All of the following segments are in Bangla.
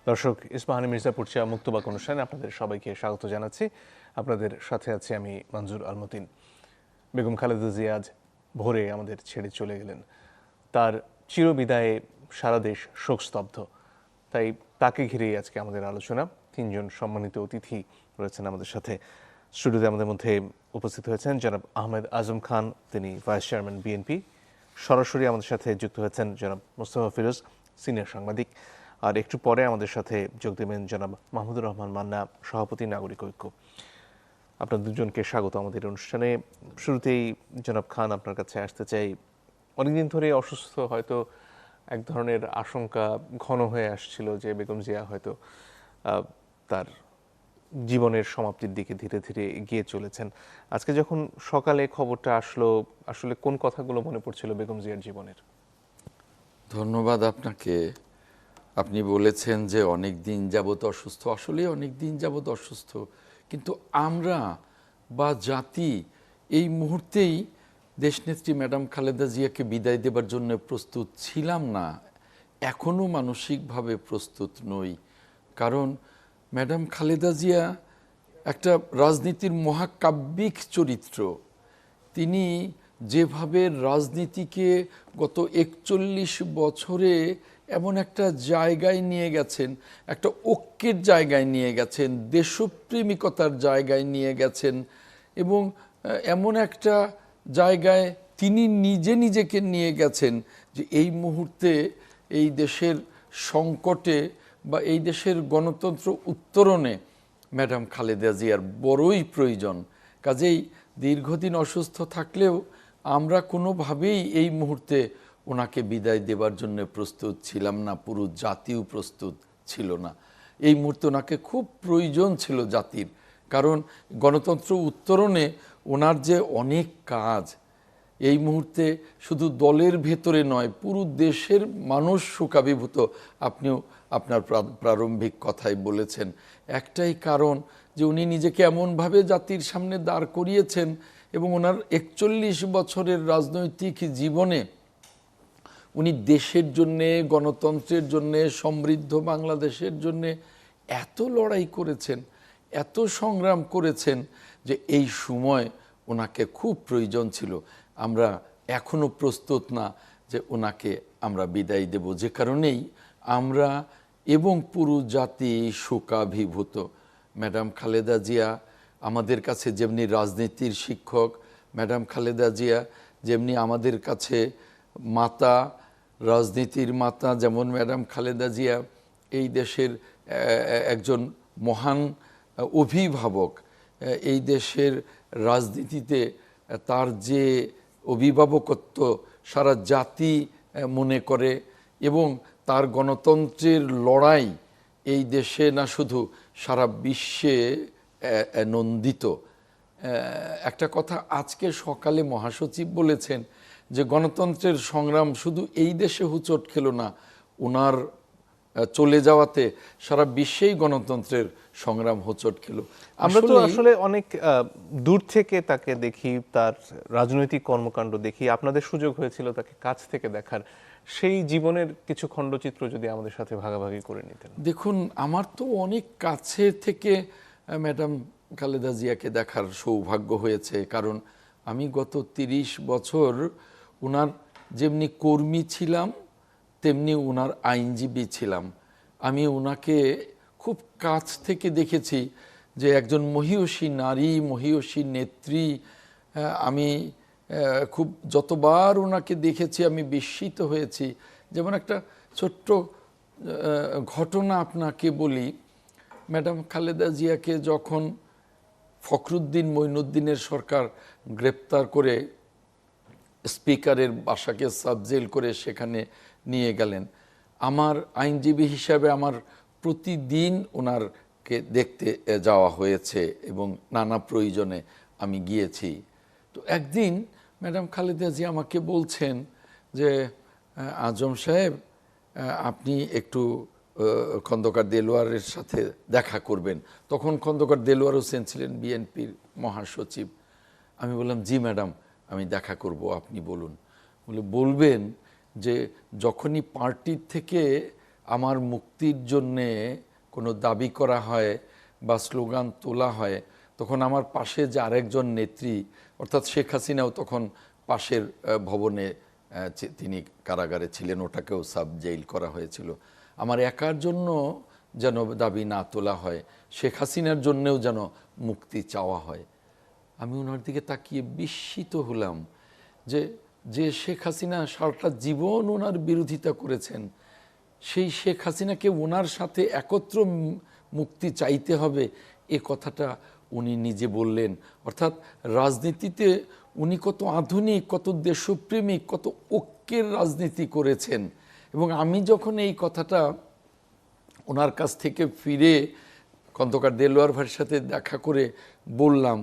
দর্শক, ইস্পাহানি মির্জা পুরচিয়া মুক্তবাক অনুষ্ঠানে আপনাদের সবাইকে স্বাগত জানাচ্ছি। আপনাদের সাথে আছি আমি মঞ্জুর আলমতিন। বেগম খালেদা জিয়া আজ ভোরে আমাদের ছেড়ে চলে গেলেন। তার চিরবিদায়ে সারা দেশ শোকস্তব্ধ। তাই তাকে ঘিরেই আজকে আমাদের আলোচনা। তিনজন সম্মানিত অতিথি রয়েছেন আমাদের সাথে। স্টুডিওতে আমাদের মধ্যে উপস্থিত হয়েছেন জনাব আহমেদ আজম খান, তিনি ভাইস চেয়ারম্যান বিএনপি। সরাসরি আমাদের সাথে যুক্ত হয়েছেন জনাব মোস্তফা ফিরোজ, সিনিয়র সাংবাদিক। আর একটু পরে আমাদের সাথে যোগ দেবেন জনাব মাহমুদুর রহমান মান্না, সভাপতি নাগরিক ঐক্য। আপনার দুজনকে স্বাগত আমাদের অনুষ্ঠানে। শুরুতেই জনাব খান, আপনার কাছে আসতে চাই। অনেকদিন ধরে অসুস্থ, হয়তো এক ধরনের আশঙ্কা ঘন হয়ে আসছিল যে বেগম জিয়া হয়তো তার জীবনের সমাপ্তির দিকে ধীরে ধীরে এগিয়ে চলেছেন। আজকে যখন সকালে খবরটা আসলো, আসলে কোন কথাগুলো মনে পড়ছিল বেগম জিয়ার জীবনের? ধন্যবাদ আপনাকে। আপনি বলেছেন যে অনেক দিন যাবত অসুস্থ, আসলে অনেক দিন যাবত অসুস্থ, কিন্তু আমরা বা জাতি এই মুহূর্তেই দেশনেত্রী ম্যাডাম খালেদা জিয়াকে বিদায় দেবার জন্য প্রস্তুত ছিলাম না, এখনও মানসিকভাবে প্রস্তুত নই। কারণ ম্যাডাম খালেদা জিয়া একটা রাজনীতির মহাকাব্যিক চরিত্র। তিনি যেভাবে রাজনীতিকে গত ৪১ বছরে এমন একটা জায়গায় নিয়ে গেছেন, একটা ঐক্যের জায়গায় নিয়ে গেছেন, দেশপ্রেমিকতার জায়গায় নিয়ে গেছেন, এবং এমন একটা জায়গায় তিনি নিজেকে নিয়ে গেছেন যে এই মুহূর্তে এই দেশের সংকটে বা এই দেশের গণতন্ত্র উত্তরণে ম্যাডাম খালেদা জিয়ার বড়ই প্রয়োজন। কাজেই দীর্ঘদিন অসুস্থ থাকলেও আমরা কোনোভাবেই এই মুহূর্তে ওনাকে বিদায় দেবার জন্য প্রস্তুত ছিলাম না, পুরো জাতিও প্রস্তুত ছিল না। এই মুহূর্তে ওনাকে খুব প্রয়োজন ছিল জাতির, কারণ গণতন্ত্র উত্তরণে ওনার যে অনেক কাজ, এই মুহূর্তে শুধু দলের ভেতরে নয়, পুরো দেশের মানুষ শোকাভিভূত। আপনিও আপনার প্রারম্ভিক কথাই বলেছেন, একটাই কারণ যে উনি নিজেকে এমনভাবে জাতির সামনে দাঁড় করিয়েছেন এবং ওনার ৪১ বছরের রাজনৈতিক জীবনে উনি দেশের জন্যে, গণতন্ত্রের জন্যে, সমৃদ্ধ বাংলাদেশের জন্যে এত লড়াই করেছেন, এত সংগ্রাম করেছেন যে এই সময় ওনাকে খুব প্রয়োজন ছিল। আমরা এখনও প্রস্তুত না যে ওনাকে আমরা বিদায় দেব, যে কারণেই আমরা এবং পুরো জাতি শোকাভিভূত। ম্যাডাম খালেদা জিয়া আমাদের কাছে যেমনি রাজনীতির শিক্ষক, ম্যাডাম খালেদা জিয়া যেমনি আমাদের কাছে মাতা, রাজনীতির মাতা, যেমন ম্যাডাম খালেদা জিয়া এই দেশের একজন মহান অভিভাবক। এই দেশের রাজনীতিতে তার যে অভিভাবকত্ব সারা জাতি মনে করে, এবং তার গণতন্ত্রের লড়াই এই দেশে না শুধু সারা বিশ্বে নন্দিত। একটা কথা আজকে সকালে মহাসচিব বলেছেন যে গণতন্ত্রের সংগ্রাম শুধু এই দেশে হুঁচট খেল না, ওনার চলে যাওয়াতে সারা বিশ্বেই গণতন্ত্রের সংগ্রাম হোঁচট খেল। আমরা তো আসলে অনেক দূর থেকে তাকে দেখি, তার রাজনৈতিক কর্মকাণ্ড দেখি, আপনাদের সুযোগ হয়েছিল তাকে কাছ থেকে দেখার। সেই জীবনের কিছু খণ্ডচিত্র যদি আমাদের সাথে ভাগাভাগি করে নিতেন। দেখুন, আমার তো অনেক কাছে থেকে ম্যাডাম খালেদা জিয়াকে দেখার সৌভাগ্য হয়েছে, কারণ আমি গত ৩০ বছর ওনার যেমনি কর্মী ছিলাম তেমনি ওনার আইনজীবী ছিলাম। আমি ওনাকে খুব কাছ থেকে দেখেছি যে একজন মহীয়সী নারী, মহীয়সী নেত্রী। আমি খুব যতবার ওনাকে দেখেছি আমি বিস্মিত হয়েছি। যেমন একটা ছোট্ট ঘটনা আপনাকে বলি, ম্যাডাম খালেদা জিয়াকে যখন ফখরুদ্দিন মঈনুদ্দিনের সরকার গ্রেপ্তার করে স্পিকারের বাসাকে সাবজেল করে সেখানে নিয়ে গেলেন, আমার আইনজীবী হিসাবে আমার প্রতিদিন ওনারকে দেখতে যাওয়া হয়েছে এবং নানা প্রয়োজনে আমি গিয়েছি। তো একদিন ম্যাডাম খালেদা জিয়া আমাকে বলছেন যে আজম সাহেব, আপনি একটু খন্দকার দেলোয়ারের সাথে দেখা করবেন। তখন খন্দকার দেলোয়ার হোসেন ছিলেন বিএনপির মহাসচিব। আমি বললাম, জি ম্যাডাম, আমি দেখা করব, আপনি বলুন। বলবেন যে যখনই পার্টির থেকে আমার মুক্তির জন্যে কোনো দাবি করা হয় বা স্লোগান তোলা হয়, তখন আমার পাশে যে আরেকজন নেত্রী অর্থাৎ শেখ হাসিনাও তখন পাশের ভবনে তিনি কারাগারে ছিলেন, ওটাকেও সাব জেইল করা হয়েছিল। আমার একার জন্য যেন দাবি না তোলা হয়, শেখ হাসিনার জন্যেও যেন মুক্তি চাওয়া হয়। আমি ওনার দিকে তাকিয়ে বিস্মিত হলাম যে যে শেখ হাসিনা সারাটা জীবন ওনার বিরোধিতা করেছেন, সেই শেখ হাসিনাকে ওনার সাথে একত্র মুক্তি চাইতে হবে, এ কথাটা উনি নিজে বললেন। অর্থাৎ রাজনীতিতে উনি কত আধুনিক, কত দেশপ্রেমিক, কত ঐক্যের রাজনীতি করেছেন। এবং আমি যখন এই কথাটা ওনার কাছ থেকে ফিরে খন্দকার দেলোয়ার ভাইয়ের সাথে দেখা করে বললাম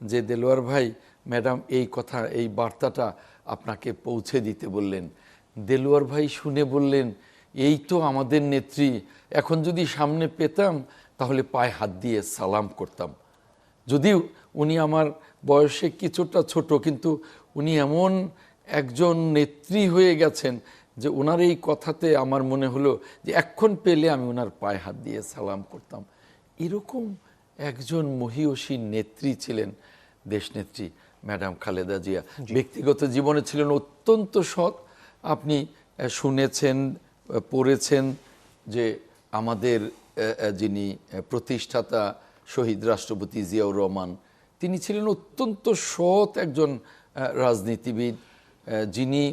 যে, দেলোয়ার ভাই, ম্যাডাম এই কথা, এই বার্তাটা আপনাকে পৌঁছে দিতে বললেন। দেলোয়ার ভাই শুনে বললেন, এই তো আমাদের নেত্রী, এখন যদি সামনে পেতাম তাহলে পায়ে হাত দিয়ে সালাম করতাম। যদিও উনি আমার বয়সে কিছুটা ছোট, কিন্তু উনি এমন একজন নেত্রী হয়ে গেছেন যে ওনার এই কথাতে আমার মনে হলো যে এখন পেলে আমি ওনার পায়ে হাত দিয়ে সালাম করতাম। এরকম একজন মহীয়সী নেত্রী ছিলেন দেশনেত্রী ম্যাডাম খালেদা জিয়া। ব্যক্তিগত জীবনে ছিলেন অত্যন্ত সৎ। আপনি শুনেছেন, পড়েছেন যে আমাদের যিনি প্রতিষ্ঠাতা শহীদ রাষ্ট্রপতি জিয়াউর রহমান, তিনি ছিলেন অত্যন্ত সৎ একজন রাজনীতিবিদ, যিনি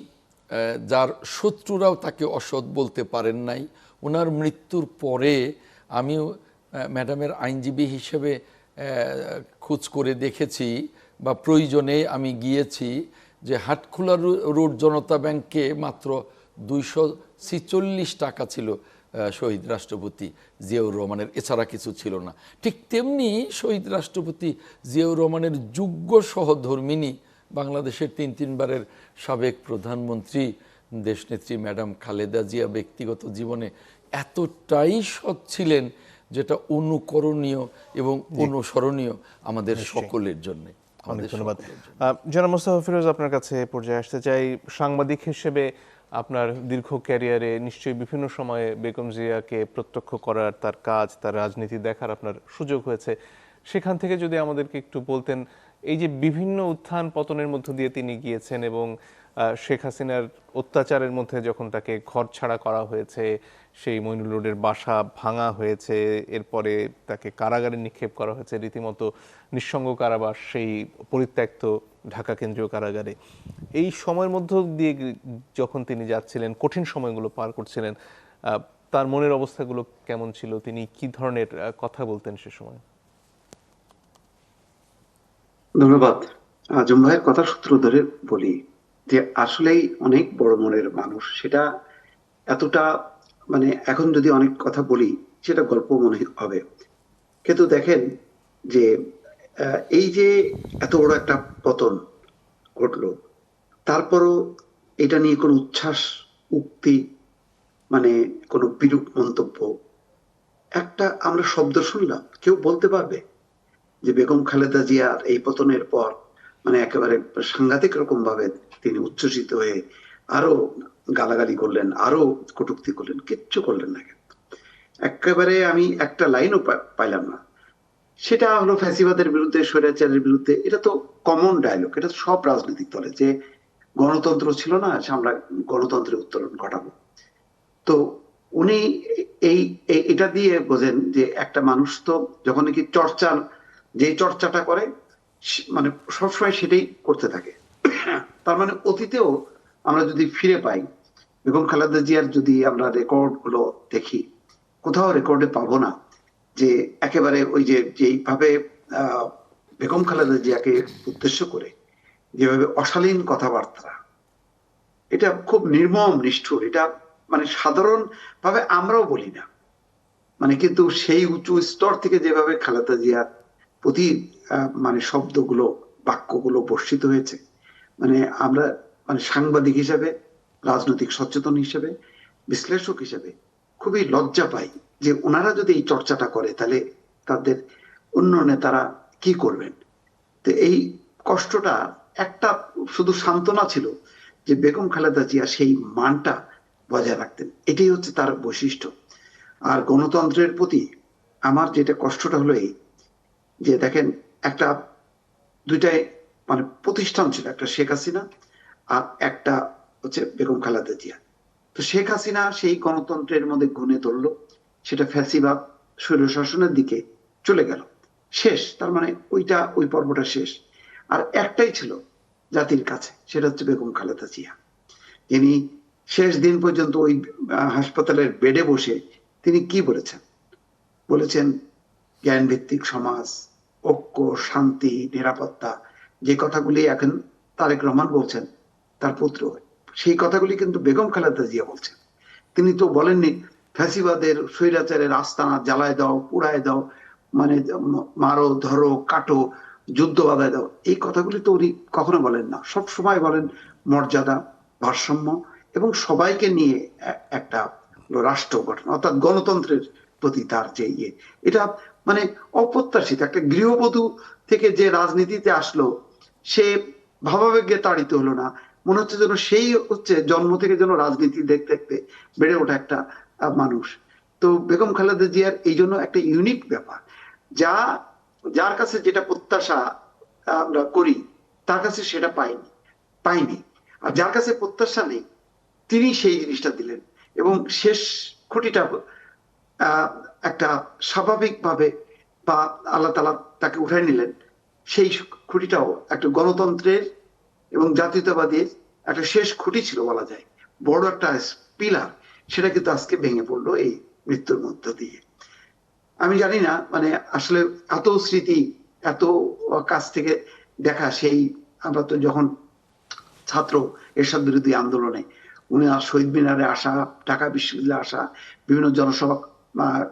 যার শত্রুরাও তাকে অসৎ বলতে পারেন নাই। ওনার মৃত্যুর পরে আমিও ম্যাডামের আইনজীবী হিসেবে খোঁজ করে দেখেছি বা প্রয়োজনে আমি গিয়েছি যে হাটখোলা রোড জনতা ব্যাংকে মাত্র 246 টাকা ছিল শহীদ রাষ্ট্রপতি জিয়াউর রহমানের, এছাড়া কিছু ছিল না। ঠিক তেমনি শহীদ রাষ্ট্রপতি জিয়াউর রহমানের যোগ্য সহধর্মিণী, বাংলাদেশের তিনবারের সাবেক প্রধানমন্ত্রী দেশনেত্রী ম্যাডাম খালেদা জিয়া ব্যক্তিগত জীবনে এতটাই সৎ ছিলেন যেটা অনুকরণীয় এবং অনুসরণীয় আমাদের সকলের জন্য। অনেক ধন্যবাদ। জনাব মোস্তফা ফিরোজ, আপনার কাছে পর্যায়ে আসতে চাই। সাংবাদিক হিসেবে আপনার দীর্ঘ ক্যারিয়ারে নিশ্চয়ই বিভিন্ন সময়ে বেগম জিয়াকে প্রত্যক্ষ করার, তার কাজ, তার রাজনীতি দেখার আপনার সুযোগ হয়েছে। সেখান থেকে যদি আমাদেরকে একটু বলতেন, এই যে বিভিন্ন উত্থান পতনের মধ্য দিয়ে তিনি গিয়েছেন এবং শেখ হাসিনার অত্যাচারের মধ্যে যখন তাকে ঘর ছাড়া করা হয়েছে, সেই মইনুল রোডের বাসা ভাঙা হয়েছে, এরপরে তাকে কারাগারে নিক্ষেপ করা হয়েছে, রীতিমতো নিঃসঙ্গ কারাবাস, সেই পরিত্যক্ত ঢাকা কেন্দ্রীয় কারাগারে। এই সময়ের মধ্য দিয়ে যখন তিনি যাচ্ছিলেন, কঠিন সময়গুলো পার করছিলেন, তার মনের অবস্থাগুলো কেমন ছিল? তিনি কি ধরনের কথা বলতেন সে সময়? ধন্যবাদ। আজম ভাইয়ের কথা সূত্র ধরে বলি যে আসলেই অনেক বড় মনের মানুষ। সেটা এতটা মানে এখন যদি অনেক কথা বলি সেটা গল্প মনে হবে, কিন্তু দেখেন যে এই যে এত বড় একটা পতন ঘটলো, তারপরও এটা নিয়ে কোনো উচ্ছ্বাস, উক্তি, মানে কোনো বিরূপ মন্তব্য, একটা আমরা শব্দ শুনলাম? কেউ বলতে পারবে যে বেগম খালেদা জিয়ার এই পতনের পর মানে একেবারে সাংঘাতিক রকম ভাবে তিনি উচ্ছ্বসিত হয়ে আরো গালাগালি করলেন, আরো কটূক্তি করলেন? কিচ্ছু করলেন না। একেবারে আমি একটা লাইনও পাইলাম না। সেটা হলো ফ্যাসিবাদের বিরুদ্ধে, স্বৈরাচারের বিরুদ্ধে। এটা তো কমন ডায়লগ, এটা তো সব রাজনৈতিক দলে, যে গণতন্ত্র ছিল না, আমরা গণতন্ত্রের উত্তরণ ঘটাবো। তো উনি এই এটা দিয়ে বোঝেন যে একটা মানুষ তো যখন নাকি চর্চার, যে চর্চাটা করে মানে সবসময় সেটাই করতে থাকে। তার মানে অতীতেও আমরা যদি ফিরে পাই, বেগম খালেদা জিয়ার যদি আমরা রেকর্ড গুলো দেখি, কোথাও রেকর্ডে পাবো না যে একেবারে ওই যে যেইভাবে বেগম খালেদা জিয়াকে উদ্দেশ্য করে যেভাবে অশালীন কথাবার্তা, এটা খুব নির্মম, নিষ্ঠুর। এটা মানে সাধারণ ভাবে আমরাও বলি না, মানে কিন্তু সেই উঁচু স্তর থেকে যেভাবে খালেদা জিয়ার প্রতি মানে শব্দগুলো, বাক্যগুলো বর্ষিত হয়েছে, মানে আমরা মানে সাংবাদিক হিসেবে, রাজনৈতিক সচেতন হিসেবে, বিশ্লেষক হিসেবে খুবই লজ্জা পাই যে ওনারা যদি এই চর্চাটা করে তাহলে তাদের অন্য নেতারা কি করবেন। তো এই কষ্টটা একটা শুধু সান্ত্বনা ছিল যে বেগম খালেদা জিয়া সেই মানটা বজায় রাখতেন। এটাই হচ্ছে তার বৈশিষ্ট্য। আর গণতন্ত্রের প্রতি আমার যেটা কষ্টটা হলো এই, যে দেখেন, একটা দুইটাই মানে প্রতিষ্ঠান ছিল, একটা শেখ হাসিনা আর একটা হচ্ছে বেগম খালেদা জিয়া। তো শেখ হাসিনা সেই গণতন্ত্রের মধ্যে গুণে ধরলো, সেটা ফ্যাসিবাদ স্বৈর শাসনের দিকে চলে গেল, শেষ। তার মানে ওই পর্বটা শেষ। আর একটাই ছিল জাতির কাছে, সেটা হচ্ছে বেগম খালেদা জিয়া, যিনি শেষ দিন পর্যন্ত ওই হাসপাতালের বেডে বসে তিনি কি বলেছেন? বলেছেন জ্ঞান ভিত্তিক সমাজ, ঐক্য, শান্তি, নিরাপত্তা, যে কথাগুলি এখন তারেক রহমান বলছেন, তার পুত্র, সেই কথাগুলি কিন্তু বেগম খালেদা জিয়া বলছেন। তিনি তো বলেননি ফ্যাসিবাদের স্বৈরাচারের আস্তানা জ্বালায় দাও, পুড়ায় দাও, মানে মারো, ধরো, কাটো, যুদ্ধ বাধায় দাও। এই কথাগুলি তো উনি কখনো বলেন না। সব সময় বলেন মর্যাদা, ভারসাম্য এবং সবাইকে নিয়ে একটা রাষ্ট্র গঠন, অর্থাৎ গণতন্ত্রের প্রতি তার যে ইয়ে, এটা মানে অপ্রত্যাশিত। একটা গৃহবধূ থেকে যে রাজনীতিতে আসলো, সে ভাবাবেগে তাড়িত হলো না। মনে হচ্ছে যেন সেই হচ্ছে জন্ম থেকে যেন রাজনীতি দেখতে দেখতে বেড়ে ওঠা একটা মানুষ। তো বেগম খালেদা জিয়ার এই জন্য একটা ইউনিক ব্যাপার, যা যার কাছে যেটা প্রত্যাশা আমরা করি, তার কাছে সেটা পাইনি। আর যার কাছে প্রত্যাশা নেই, তিনি সেই জিনিসটা দিলেন। এবং শেষ খুঁটিটা আহ একটা স্বাভাবিকভাবে বা আল্লাহ তাআলা তাকে উঠাই নিলেন, সেই খুঁটিটাও একটা গণতন্ত্রের এবং জাতীয়তাবাদীর একটা শেষ খুঁটি ছিল বলা যায়, বড় একটা পিলার। সেটা কিন্তু আজকে ভেঙে পড়লো এই মৃত্যুর মধ্য দিয়ে। আমি জানি না, মানে আসলে এত স্মৃতি, এত কাছ থেকে দেখা, সেই আমরা তো যখন ছাত্র এরশাদ বিরোধী আন্দোলনে উনি আর শহীদ মিনারে আসা, ঢাকা বিশ্ববিদ্যালয়ে আসা, বিভিন্ন জনসভা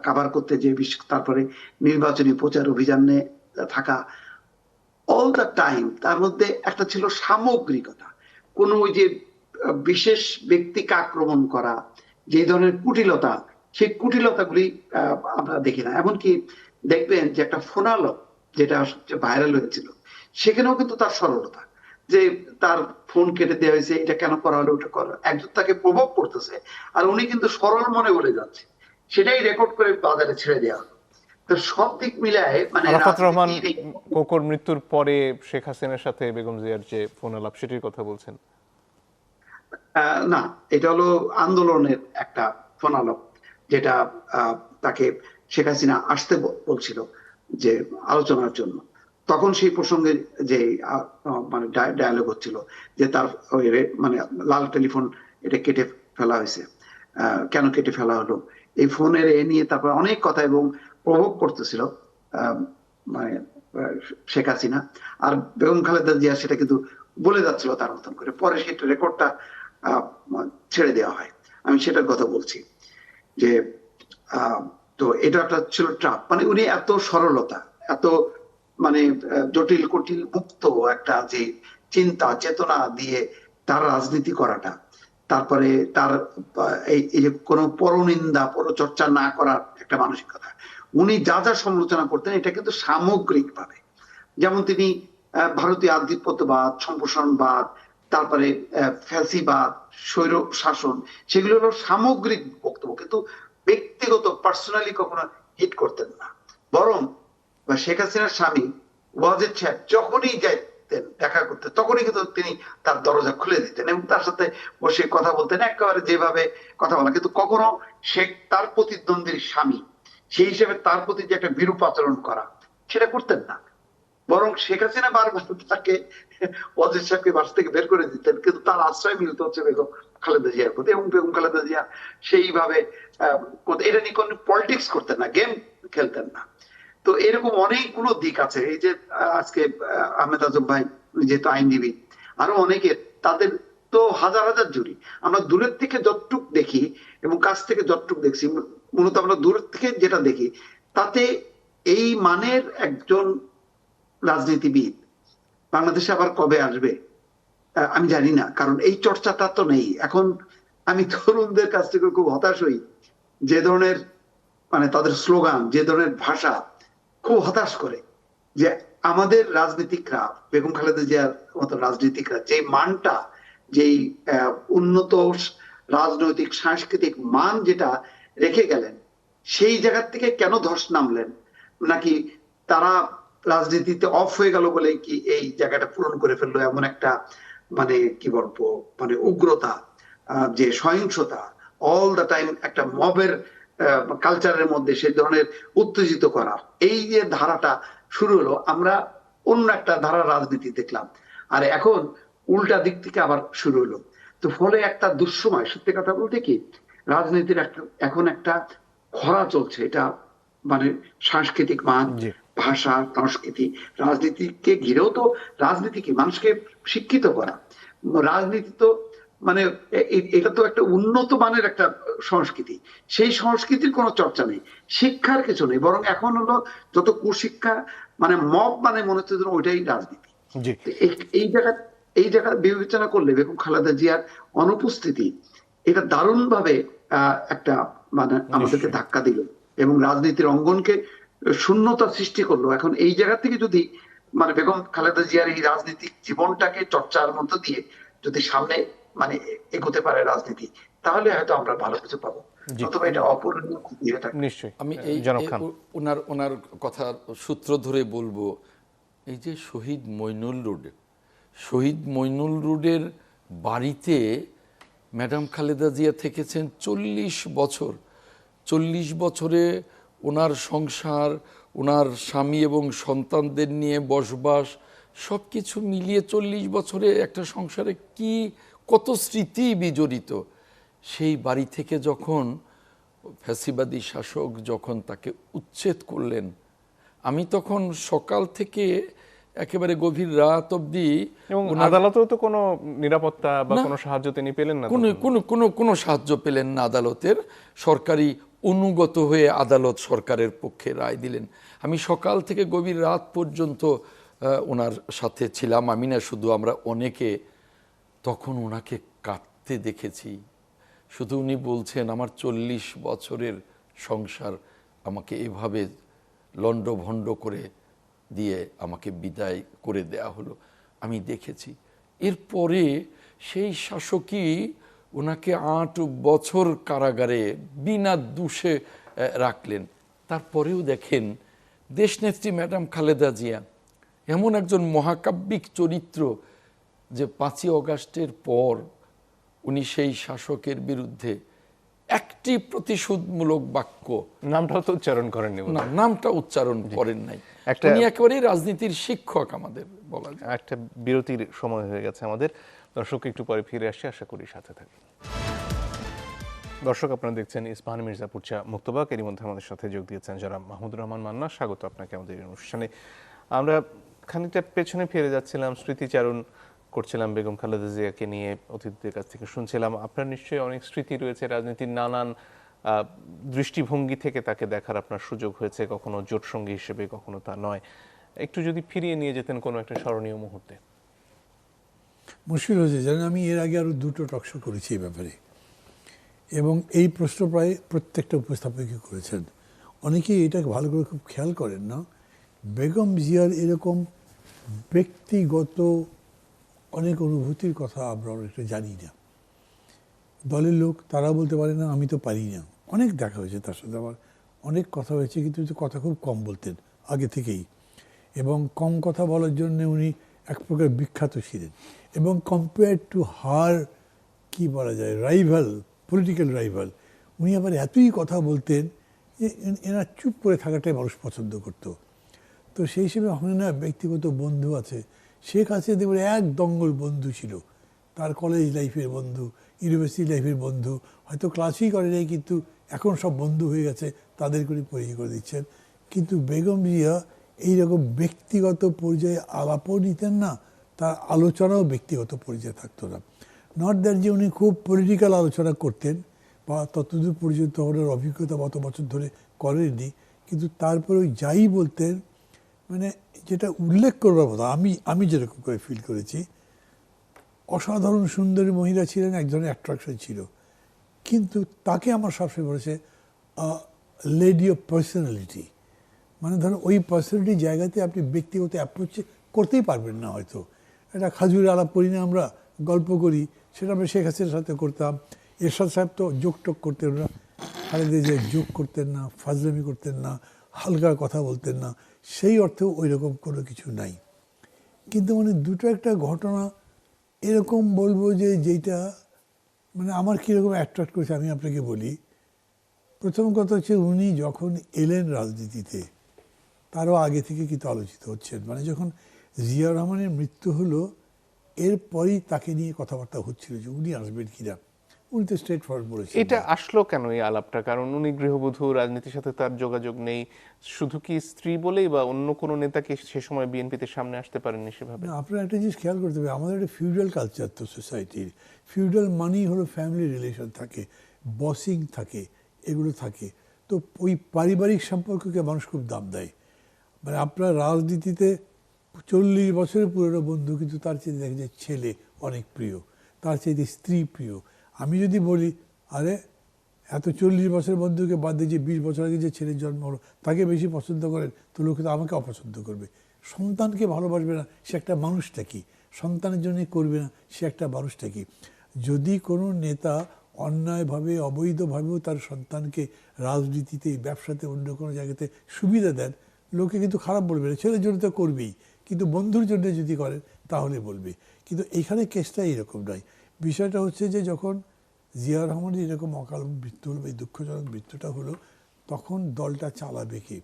কাভার করতে যে, তারপরে নির্বাচনী প্রচার অভিযানে থাকা, অল দ্য টাইম তার মধ্যে একটা ছিল সামগ্রিকতা। কোন ওই যে বিশেষ ব্যক্তিকে আক্রমণ করা, যে ধরনের কুটিলতা, সেই কুটিলতাগুলি আমরা দেখি না। এমনকি দেখবেন যে একটা ফোনালো যেটা ভাইরাল হয়েছিল, সেখানেও কিন্তু তার সরলতা, যে তার ফোন কেটে দেওয়া হয়েছে, এটা কেন করা হলো, ওটা করা, একজন তাকে প্রভাব করতেছে, আর উনি কিন্তু সরল মনে বলে যাচ্ছে, সেটাই রেকর্ড করে বাজারে ছেড়ে দেওয়া হলো। তো সব দিক মিলায় মানে আরাফাত রহমান রাজনীতির কোকোর মৃত্যুর পরে শেখ হাসিনার সাথে বেগম জিয়ার যে ফোন আলাপ, সেটির কথা বলছেন? না, এটা হলো আন্দোলনের একটা ফোনালাপ, যেটা তাকে শেখ হাসিনা আসতে বলছিল যে আলোচনার জন্য। তখন সেই প্রসঙ্গে যে মানে ডায়ালগ হচ্ছিল, যে তার ওই মানে লাল টেলিফোন এটা কেটে ফেলা হয়েছে, কেন কেটে ফেলা হলো, এই ফোনের এ নিয়ে তারপর অনেক কথা, এবং প্রভোগ করতেছিল মানে শেখ হাসিনা। আর বেগম খালেদা জিয়া সেটা কিন্তু বলে যাচ্ছিল তার মতন করে, পরে সেটা রেকর্ডটা আহ, ছেড়ে দেওয়া হয়। আমি সেটার কথা বলছি যে আহ, তো এটা একটা ছিল ট্রাপ, মানে উনি এত সরলতা, এত মানে জটিল কুটিল মুক্ত একটা যে চিন্তা চেতনা দিয়ে তার রাজনীতি করাটা, তারপরে তার এই যে কোনো পরনিন্দা পরচর্চা না করার একটা মানসিকতা, উনি যা যা সমালোচনা করতেন এটা কিন্তু সামগ্রিক ভাবে, যেমন তিনি ভারতীয় আধিপত্যবাদ, সম্প্রসারণবাদ, তারপরে ফ্যাসিবাদ, স্বৈর শাসন, সেগুলো হলো সামগ্রিক বক্তব্য, কিন্তু ব্যক্তিগত পার্সোনালি কখনো হিট করতেন না। বরং শেখ হাসিনার স্বামী ওয়াজেদ সাহেব যখনই যাইতেন দেখা করতে, তখনই কিন্তু তিনি তার দরজা খুলে দিতেন এবং তার সাথে বসে কথা বলতেন, একেবারে যেভাবে কথা বলা, কিন্তু কখনো শেখ তার প্রতিদ্বন্দ্বীর স্বামী সেই হিসেবে তার প্রতি যে একটা বিরূপ আচরণ করা, সেটা করতেন না। বরং শেখ হাসিনা বারবার তাকে ওয়াজেদ সাহেবকে বাসা থেকে বের করে দিতেন, কিন্তু তার আশ্রয় মিলত হচ্ছে বেগম খালেদা জিয়ার প্রতি, এবং বেগম খালেদা জিয়া সেইভাবে এটা নিয়ে কোনো পলিটিক্স করতেন না, গেম খেলতেন না। তো এরকম অনেকগুলো দিক আছে। এই যে আজকে আহমেদ আজম ভাই যেহেতু আইনজীবী, আরো অনেকে, তাদের তো হাজার হাজার জুড়ি। আমরা দূরের থেকে যতটুক দেখি এবং কাছ থেকে যতটুক দেখছি, মূলত আমরা দূরের থেকে যেটা দেখি, তাতে এই মানের একজন রাজনীতিবিদ বাংলাদেশে আবার কবে আসবে আমি জানি না, কারণ এই চর্চাটা তো নেই এখন। আমি তরুণদের কাছ থেকে খুব হতাশ হই, যে ধরনের মানে তাদের স্লোগান, যে ধরনের ভাষা, খুব হতাশ করে। যে আমাদের রাজনীতিকরা, বেগম খালেদা জিয়ার মতো রাজনীতিকরা যে মানটা, যেই উন্নত রাজনৈতিক সাংস্কৃতিক মান যেটা রেখে গেলেন, সেই জায়গার থেকে কেন ধস নামলেন? নাকি তারা রাজনীতিতে অফ হয়ে গেল বলে কি এই জায়গাটা পূরণ করে ফেললো, এমন একটা মানে কি বলবো, মানে উগ্রতা, যে সহিংসতা, অল দ্য টাইম একটা মবের কালচারের মধ্যে সেই ধরনের উত্তেজিত করা, এই যে ধারাটা শুরু হলো, আমরা অন্য একটা ধারার রাজনীতি দেখলাম। আর এখন উল্টা দিক থেকে আবার শুরু হলো। তো ফলে একটা দুঃসময়, সত্যি কথা বলতে কি, রাজনীতির একটা এখন একটা খরা চলছে। এটা মানে সাংস্কৃতিক মান, জি, ভাষা, সংস্কৃতি, রাজনীতিকে ঘিরেও তো, রাজনীতি কি মানুষকে শিক্ষিত করা, রাজনীতি তো মানে এটা তো একটা উন্নত মানের একটা সংস্কৃতি। সেই সংস্কৃতির কোনো চর্চা নেই, শিক্ষার কিছু নেই, বরং এখন হলো যত কুশিক্ষা, মানে মব, মানে মনে হচ্ছে যেন ওইটাই রাজনীতি। জি, তো এই জায়গা বিবেচনা করলে বেগম খালেদা জিয়ার অনুপস্থিতি এটা দারুণ ভাবে একটা মানে আমাদেরকে নিশ্চয়ই। ধাক্কা দিল এবং রাজনীতির অঙ্গনকে শূন্যতা সৃষ্টি করলো। এখন এই জায়গা থেকে যদি মানে বেগম খালেদা জিয়ার এই রাজনৈতিক জীবনটাকে চর্চার মধ্য দিয়ে যদি সামনে মানে এগোতে পারে রাজনীতি, তাহলে হয়তো আমরা ভালো কিছু পাবো, জি, অথবা এটা অপূরণীয় ক্ষতি হয়ে থাকবে। নিশ্চয়ই। আমি এই জনাব খান। ওনার ওনার কথার সূত্র ধরে বলবো, এই যে শহীদ মইনুল রোডের বাড়িতে ম্যাডাম খালেদা জিয়া থেকেছেন 40 বছর। 40 বছরে ওনার সংসার, ওনার স্বামী এবং সন্তানদের নিয়ে বসবাস, সব কিছু মিলিয়ে 40 বছরে একটা সংসারে কি কত স্মৃতি বিজড়িত। সেই বাড়ি থেকে যখন ফ্যাসিবাদী শাসক যখন তাকে উচ্ছেদ করলেন, আমি তখন সকাল থেকে একেবারে গভীর রাত অবধি এবং ওনার আদালতেও তো কোনো নিরাপত্তা বা না, কোনো সাহায্য তিনি পেলেন না কোনো তখন। কোনো কোনো কোনো সাহায্য পেলেন না আদালতের। সরকারি অনুগত হয়ে আদালত সরকারের পক্ষে রায় দিলেন। আমি সকাল থেকে গভীর রাত পর্যন্ত ওনার সাথে ছিলাম, আমি না শুধু, আমরা অনেকে। তখন ওনাকে কাঁদতে দেখেছি। শুধু উনি বলছেন, আমার 40 বছরের সংসার আমাকে এভাবে লণ্ডভণ্ড করে দিয়ে আমাকে বিদায় করে দেয়া হলো, আমি দেখেছি। এরপরে সেই শাসকই ওনাকে 8 বছর কারাগারে বিনা দোষে রাখলেন। তারপরেও দেখেন, দেশনেত্রী ম্যাডাম খালেদা জিয়া এমন একজন মহাকাব্যিক চরিত্র যে 5ই অগাস্টের পর উনি সেই শাসকের বিরুদ্ধে একটি প্রতিশোধমূলক বাক্য, নামটাও তো উচ্চারণ করেননি বোধহয়। না, নামটা উচ্চারণ করেন নাই। একটা- উনি একেবারেই রাজনীতির শিক্ষক আমাদের বলা যায়। একটা বিরতির সময় হয়ে গেছে আমাদের। দর্শক একটু পরে ফিরে আসছে, আশা করি সাথে থাকবেন। দর্শক, আপনারা দেখছেন ইস্পাহানি মির্জাপুর চা মুক্তবাক। এরই মধ্যে আমাদের সাথে যোগ দিয়েছেন যারা মাহমুদুর রহমান মান্না। স্বাগত আপনাকে আমাদের এই অনুষ্ঠানে। আমরা খানিকটা পেছনে ফিরে যাচ্ছিলাম, স্মৃতিচারণ করছিলাম বেগম খালেদা জিয়াকে নিয়ে, অতিথিদের কাছ থেকে শুনছিলাম। আপনার নিশ্চয়ই অনেক স্মৃতি রয়েছে রাজনীতির নানান দৃষ্টিভঙ্গি থেকে তাকে দেখার আপনার সুযোগ হয়েছে, কখনো জোট সঙ্গী হিসেবে, কখনো তা নয়। একটু যদি ফিরিয়ে নিয়ে যেতেন কোনো একটা স্মরণীয় মুহূর্তে। মুশকিল হয়েছে, জানেন, আমি এর আগে আরও 2টো টকশো করেছি এই ব্যাপারে, এবং এই প্রশ্ন প্রায় প্রত্যেকটা উপস্থাপকই করেছেন। অনেকেই এটা ভালো করে খুব খেয়াল করেন না, বেগম জিয়ার এরকম ব্যক্তিগত অনেক অনুভূতির কথা আমরা অনেকটা জানি না। দলের লোক তারা বলতে পারে না, আমি তো পারি না। অনেক দেখা হয়েছে তার সাথে, আমার অনেক কথা হয়েছে, কিন্তু কথা খুব কম বলতেন আগে থেকেই, এবং কম কথা বলার জন্য উনি এক প্রকার বিখ্যাত ছিলেন। এবং কম্পেয়ার টু হার, কি বলা যায়, রাইভাল, পলিটিক্যাল রাইভাল, উনি আবার এতই কথা বলতেন যে এনার চুপ করে থাকাটাই মানুষ পছন্দ করত। তো সেই হিসেবে আমার না ব্যক্তিগত বন্ধু আছে, শেখ হাসিনা দেখবেন এক দঙ্গল বন্ধু ছিল, তার কলেজ লাইফের বন্ধু, ইউনিভার্সিটি লাইফের বন্ধু, হয়তো ক্লাসই করে নাই, কিন্তু এখন সব বন্ধু হয়ে গেছে, তাদের করে পরিচয় করে দিচ্ছেন। কিন্তু বেগম জিয়া এইরকম ব্যক্তিগত পর্যায়ে আলাপও নিতেন না, তার আলোচনাও ব্যক্তিগত পর্যায়ে থাকতো না। নট দ্যাট যে উনি খুব পলিটিক্যাল আলোচনা করতেন, বা ততদূর পর্যন্ত ওনার অভিজ্ঞতা গত বছর ধরে করেননি, কিন্তু তারপরে যাই বলতেন, মানে যেটা উল্লেখ করবার মতো, আমি যেরকম করে ফিল করেছি, অসাধারণ সুন্দরী মহিলা ছিলেন, এক ধরনের অ্যাট্রাকশন ছিল, কিন্তু তাকে আমার সবসময় বলেছে লেডি অফ পার্সোনালিটি। মানে ধরো ওই পার্সোনালিটি জায়গাতে আপনি ব্যক্তিগত অ্যাপ্রোচ করতেই পারবেন না। হয়তো একটা খাজুরে আলাপ করি না আমরা, গল্প করি, সেটা আমরা শেখ হাসিনার সাথে করতাম, এরশাদ সাহেব তো যোগ টোক করতেন না, খালেদা জিয়া যোগ করতেন না, ফাজলামি করতেন না, হালকা কথা বলতেন না, সেই অর্থেও ওই রকম কোনো কিছু নাই। কিন্তু মানে দুটো একটা ঘটনা এরকম বলবো যে যেটা মানে আমার কীরকম অ্যাট্রাক্ট করেছে আমি আপনাকে বলি। প্রথম কথা হচ্ছে উনি যখন এলেন রাজনীতিতে তারও আগে থেকে কিন্তু আলোচিত হচ্ছেন, মানে যখন জিয়া রহমানের মৃত্যু হলো এরপরই তাকে নিয়ে কথাবার্তা হচ্ছিল যে উনি আসবেন কিনা। উনি তো স্ট্রেট ফরওয়ার্ড বলেছেন। এটা আসলো কেন এই আলাপটা? কারণ উনি গৃহবধূ, রাজনীতির সাথে তার যোগাযোগ নেই। শুধু কি স্ত্রী বলেই বা অন্য কোনো নেতাকে সে সময় বিএনপিতে সামনে আসতে পারেননি সেভাবে? না, আপনার একটা জিনিস খেয়াল করতে হবে, আমাদের একটা ফিউডাল কালচার তো সোসাইটির। ফিউডাল মানি হলো ফ্যামিলি রিলেশন থাকে, বসিং থাকে, এগুলো থাকে। তো ওই পারিবারিক সম্পর্ককে মানুষ খুব দাম দেয়। মানে আপনার রাজনীতিতে 40 বছরের পুরনো বন্ধু কিন্তু তার চেয়ে দেখে যায় ছেলে অনেক প্রিয়, তার চাইতে স্ত্রী প্রিয়। আমি যদি বলি আরে এত 40 বছরের বন্ধুকে বাদ দিয়ে যে 20 বছর আগে যে ছেলের জন্ম হলো তাকে বেশি পছন্দ করেন, তো লোকে তো আমাকে অপছন্দ করবে। সন্তানকে ভালোবাসবে না, সে একটা মানুষটা কি? সন্তানের জন্যই করবে না, সে একটা মানুষটা কি? যদি কোনো নেতা অন্যায়ভাবে অবৈধভাবেও তার সন্তানকে রাজনীতিতে, ব্যবসাতে, অন্য কোনো জায়গাতে সুবিধা দেন, লোকে কিন্তু খারাপ বলবে না, ছেলের জন্য তো করবেই, কিন্তু বন্ধুর জন্য যদি করেন তাহলে বলবে। কিন্তু এইখানে কেসটা এরকম নয়। বিষয়টা হচ্ছে যে যখন জিয়া রহমানের এরকম অকাল মৃত্যু হলো, এই দুঃখজনক মৃত্যুটা হলো, তখন দলটা চালাবে কে?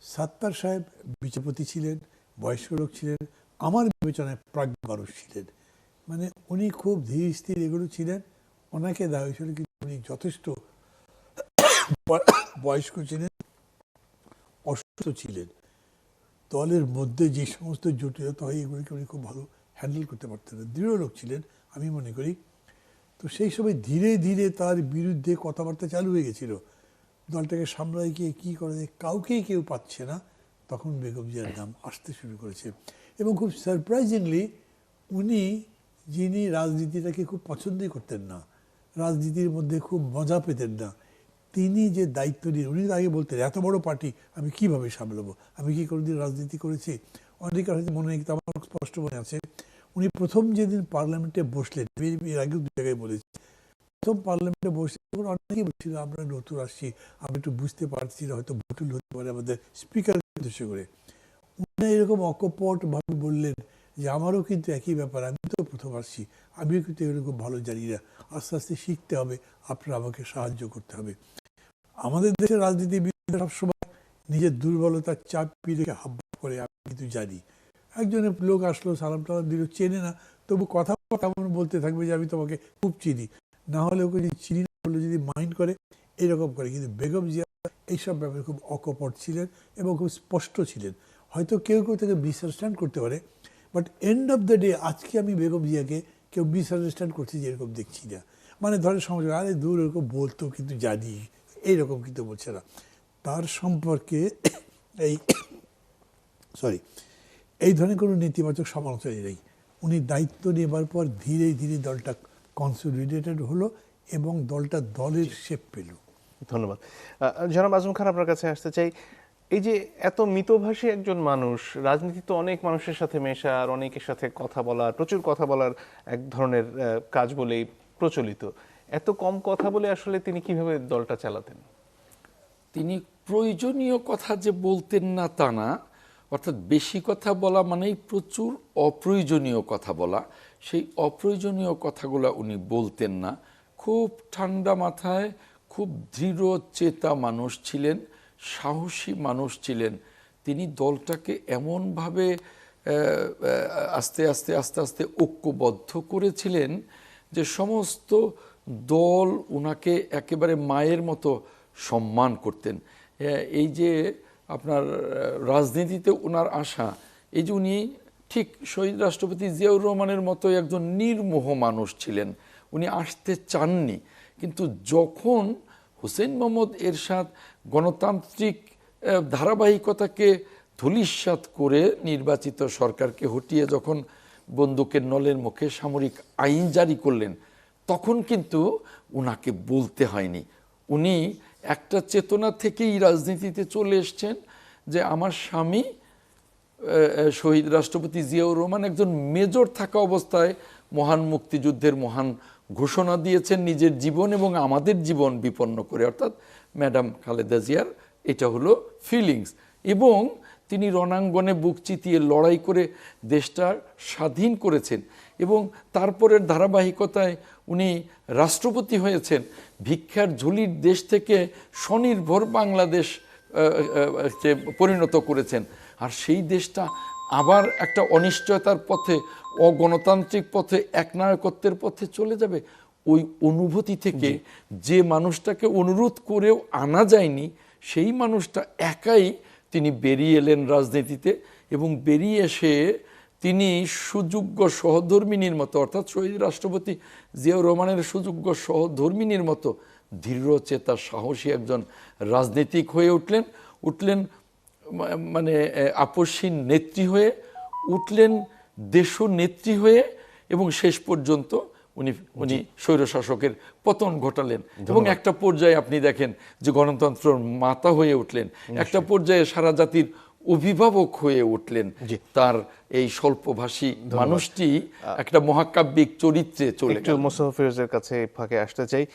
সাত্তার সাহেব বিচারপতি ছিলেন, বয়স্ক লোক ছিলেন, আমার বিবেচনায় প্রাজ্ঞ মানুষ ছিলেন, মানে উনি খুব ধীর স্থির এগুলো ছিলেন। ওনাকে দেওয়া হয়েছিল, কিন্তু উনি যথেষ্ট বয়স্ক ছিলেন, অসুস্থ ছিলেন। দলের মধ্যে যে সমস্ত জটিলতা হয় এগুলিকে উনি খুব ভালো হ্যান্ডেল করতে পারতেন না, দৃঢ় লোক ছিলেন আমি মনে করি। তো সেই সময় ধীরে ধীরে তার বিরুদ্ধে কথাবার্তা চালু হয়ে গেছিল, দলটাকে সামলায় গিয়ে কী করা যায় কাউকেই কেউ পাচ্ছে না। তখন বেগম জিয়ার নাম আসতে শুরু করেছে, এবং খুব সারপ্রাইজিংলি উনি, যিনি রাজনীতিটাকে খুব পছন্দই করতেন না, রাজনীতির মধ্যে খুব মজা পেতেন না, তিনি যে দায়িত্ব নিয়ে, উনি আগে বলতেন এত বড় পার্টি আমি কিভাবে সামলাবো, আমি কি কোনোদিন রাজনীতি করেছি? অনেকের হয়তো মনে নেই, কিন্তু আমার স্পষ্ট মনে আছে উনি প্রথম যেদিন পার্লামেন্টে বসলেন, এর আগেও দু জায়গায় বলেছি, প্রথম পার্লামেন্টে বসে অনেকেই বলছিল আমরা নতুন আসছি, আমরা একটু বুঝতে পারছি না, হয়তো ভুল হতে পারে আমাদের স্পিকার উদ্দেশ্য করে। উনি এরকম অকপটভাবে বললেন যে আমারও কিন্তু একই ব্যাপার, আমি তো প্রথম আসছি, আমিও কিন্তু এরকম ভালো জানি না, আস্তে আস্তে শিখতে হবে, আপনারা আমাকে সাহায্য করতে হবে। আমাদের দেশের রাজনীতিবিদরা সবসময় নিজের দুর্বলতার চাপ পিড়ে হাব করে, আমি কিন্তু জানি। একজনের লোক আসলো, সালাম টালাম দিল, চেনে না, তবু কথা কেমন বলতে থাকবে যে আমি তোমাকে খুব চিনি, না হলে ওকে যদি চিনি না বলে যদি মাইন্ড করে এরকম করে। কিন্তু বেগম জিয়া এইসব ব্যাপারে খুব অকপট ছিলেন এবং খুব স্পষ্ট ছিলেন। হয়তো কেউ কেউ তাকে মিসআন্ডারস্ট্যান্ড করতে পারে, but end of the day আজকে আমি বেগম জিয়াকে কেউ মিসআন্ডারস্ট্যান্ড করছি যে এরকম দেখছি না। মানে ধরে সমাজ আরে দূর এরকম বলতো কিন্তু জানি, এইরকম কিন্তু বলছে না। তার সম্পর্কে এই ধরনের কোনো নেতিবাচক সমালোচনা নেই। উনি দায়িত্ব নেবার পর ধীরে ধীরে দলটা কনসলিডেটেড হলো এবং দলটা দলের শেপ পেল। ধন্যবাদ। জনাব আজম খান, আপনার কাছে আসতে চাই। এই যে এত মিতভাষী একজন মানুষ, রাজনীতি তো অনেক মানুষের সাথে মেশার, অনেকের সাথে কথা বলার, প্রচুর কথা বলার এক ধরনের কাজ বলেই প্রচলিত। এত কম কথা বলে আসলে তিনি কিভাবে দলটা চালাতেন? তিনি প্রয়োজনীয় কথা যে বলতেন না তা না, অর্থাৎ বেশি কথা বলা মানেই প্রচুর অপ্রয়োজনীয় কথা বলা। সেই অপ্রয়োজনীয় কথাগুলো উনি বলতেন না। খুব ঠান্ডা মাথায়, খুব দৃঢ় চেতা মানুষ ছিলেন, সাহসী মানুষ ছিলেন। তিনি দলটাকে এমনভাবে আস্তে আস্তে আস্তে আস্তে ঐক্যবদ্ধ করেছিলেন যে সমস্ত দল ওনাকে একেবারে মায়ের মতো সম্মান করতেন। এই যে আপনার রাজনীতিতে ওনার আশা, এই যে উনি ঠিক শহীদ রাষ্ট্রপতি জিয়াউর রহমানের মতো একজন নির্মোহ মানুষ ছিলেন, উনি আসতে চাননি। কিন্তু যখন হুসেইন মোহাম্মদ এরশাদ গণতান্ত্রিক ধারাবাহিকতাকে ধূলিসাৎ করে নির্বাচিত সরকারকে হটিয়ে যখন বন্দুকের নলের মুখে সামরিক আইন জারি করলেন, তখন কিন্তু উনাকে বলতে হয়নি। উনি একটা চেতনা থেকেই রাজনীতিতে চলে এসছেন যে আমার স্বামী শহীদ রাষ্ট্রপতি জিয়াউর রহমান একজন মেজর থাকা অবস্থায় মহান মুক্তিযুদ্ধের মহান ঘোষণা দিয়েছেন নিজের জীবন এবং আমাদের জীবন বিপন্ন করে, অর্থাৎ ম্যাডাম খালেদা জিয়ার এটা হলো ফিলিংস। এবং তিনি রণাঙ্গনে বুক চিতিয়ে লড়াই করে দেশটা স্বাধীন করেছেন এবং তারপরের ধারাবাহিকতায় উনি রাষ্ট্রপতি হয়েছেন। ভিক্ষার ঝুলির দেশ থেকে স্বনির্ভর বাংলাদেশ পরিণত করেছেন। আর সেই দেশটা আবার একটা অনিশ্চয়তার পথে, অগণতান্ত্রিক পথে, একনায়কত্বের পথে চলে যাবে। ওই অনুভূতি থেকে যে মানুষটাকে অনুরোধ করেও আনা যায়নি, সেই মানুষটা একাই তিনি বেরিয়ে এলেন রাজনীতিতে এবং বেরিয়ে এসে তিনি সুযোগ্য সহধর্মিনীর মতো, অর্থাৎ শহীদ রাষ্ট্রপতি জিয়াউর রহমানের সুযোগ্য সহধর্মিনীর মতো দৃঢ়চেতা সাহসী একজন রাজনীতিক হয়ে উঠলেন মানে আপসীন নেত্রী হয়ে উঠলেন, দেশনেত্রী হয়ে, এবং শেষ পর্যন্ত উনি স্বৈরশাসকের পতন ঘটালেন। এবং একটা পর্যায়ে আপনি দেখেন যে গণতন্ত্রের মাতা হয়ে উঠলেন, একটা পর্যায়ে সারা জাতির অভিভাবক হয়ে উঠলেন। তার এই স্বল্পভাষী মানুষটি একটা মহাকাব্যিক চরিত্রে চলে একটু মোস্তফা ফিরোজের কাছে ফাঁকে আসতে চাই।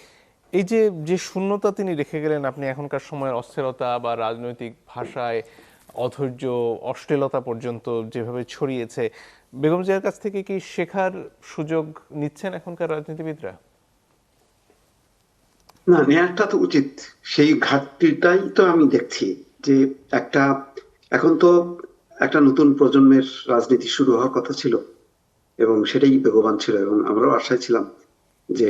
এই যে শূন্যতা তিনি রেখে গেলেন, আপনি এখনকার সময়ের অস্থিরতা বা রাজনৈতিক ভাষায় অধৈর্য, অশ্লীলতা পর্যন্ত যেভাবে ছড়িয়েছে, বেগম জিয়ার কাছ থেকে কি শেখার সুযোগ নিচ্ছেন এখনকার রাজনীতিবিদরা? না, নেওয়াটা তো উচিত। সেই ঘাটতিটাই তো আমি দেখছি যে এখন তো একটা নতুন প্রজন্মের রাজনীতি শুরু হওয়ার কথা ছিল এবং সেটাই বেগবান ছিল, এবং আমরাও আশায় ছিলাম যে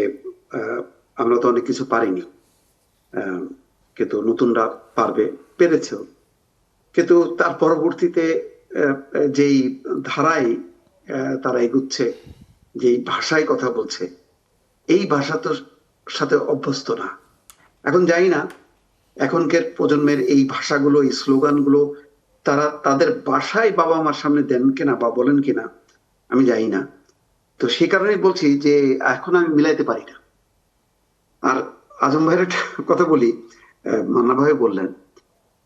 আমরা তো অনেক কিছু পারিনি, কিন্তু নতুনরা পেরেছেও। কিন্তু তার পরবর্তীতে যেই ধারায় তারা এগুচ্ছে, যেই ভাষায় কথা বলছে, এই ভাষা তো সাথে অভ্যস্ত না। এখন জানি না এখনকার প্রজন্মের এই ভাষাগুলো, এই স্লোগানগুলো তারা তাদের বাসায় বাবা মার সামনে দেন কিনা বা বলেন কিনা আমি জানি না। তো সেই কারণে বলছি যে এখন আমি মিলাইতে পারি না। আর আজম ভাইয়ের একটা কথা বলি, মান্না ভাই বললেন,